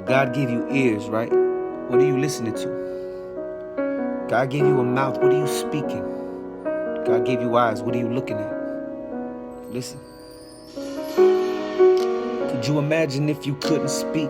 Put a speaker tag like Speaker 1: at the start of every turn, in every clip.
Speaker 1: God gave you ears, right? What are you listening to? God gave you a mouth. What are you speaking? God gave you eyes. What are you looking at? Listen. Could you imagine if you couldn't speak?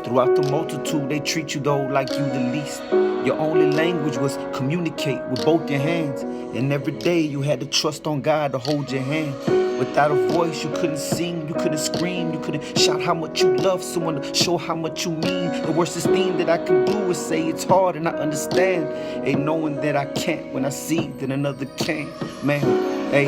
Speaker 1: Throughout the multitude, they treat you though like you the least. Your only language was communicate with both your hands. And every day you had to trust on God to hold your hand. Without a voice, you couldn't sing, you couldn't scream, you couldn't shout how much you love someone to show how much you mean. The worstest thing that I can do is say it's hard and I understand. Ain't knowing that I can't when I see that another can. Man, hey,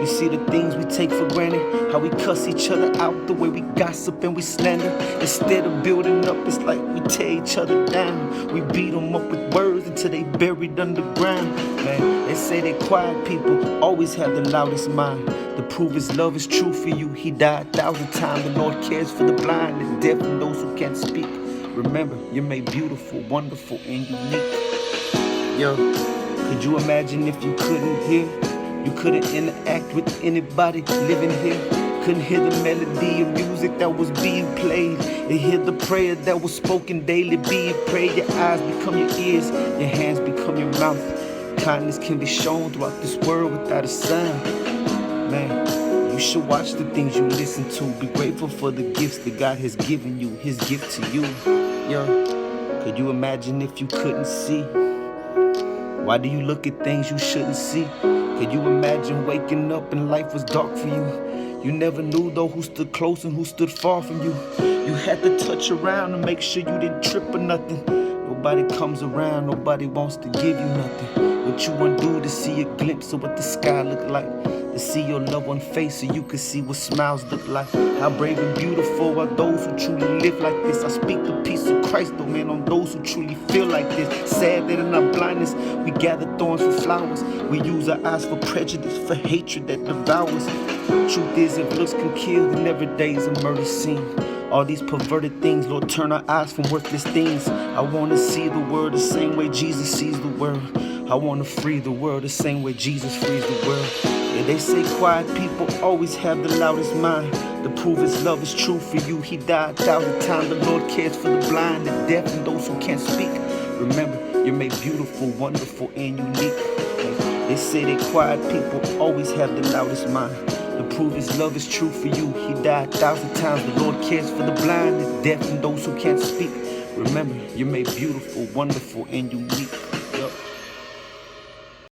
Speaker 1: you see the things we take for granted, how we cuss each other out, the way we gossip and we slander. Instead of building up, it's like we tear each other down. We beat them up with words until they buried underground. Man, they say they quiet people always have the loudest mind. To prove his love is true for you, he died 1,000 times. The Lord cares for the blind, the deaf, and those who can't speak. Remember, you're made beautiful, wonderful, and unique. Yo, could you imagine if you couldn't hear? You couldn't interact with anybody living here. Couldn't hear the melody of music that was being played, and hear the prayer that was spoken daily being prayed. Your eyes become your ears, your hands become your mouth. Kindness can be shown throughout this world without a sound. Man, you should watch the things you listen to. Be grateful for the gifts that God has given you, his gift to you. Yo, could you imagine if you couldn't see? Why do you look at things you shouldn't see? Could you imagine waking up and life was dark for you? You never knew though who stood close and who stood far from you. You had to touch around to make sure you didn't trip or nothing. Nobody comes around, nobody wants to give you nothing. What you want to do to see a glimpse of what the sky look like, to see your loved one face so you can see what smiles look like. How brave and beautiful are those who truly live like this. I speak the peace of Christ, though, man, on those who truly feel like this. Sad that in our blindness we gather thorns for flowers. We use our eyes for prejudice, for hatred that devours. Truth is, if looks can kill, then every day is a murder scene. All these perverted things, Lord, turn our eyes from worthless things. I want to see the world the same way Jesus sees the world. I want to free the world the same way Jesus frees the world. Yeah, they say quiet people always have the loudest mind. To prove his love is true for you, he died 1,000 times. The Lord cares for the blind, the deaf, and those who can't speak. Remember, you're made beautiful, wonderful, and unique. They say that quiet people always have the loudest mind. To prove his love is true for you, he died 1,000 times. The Lord cares for the blind, the deaf, and those who can't speak. Remember, you're made beautiful, wonderful, and unique.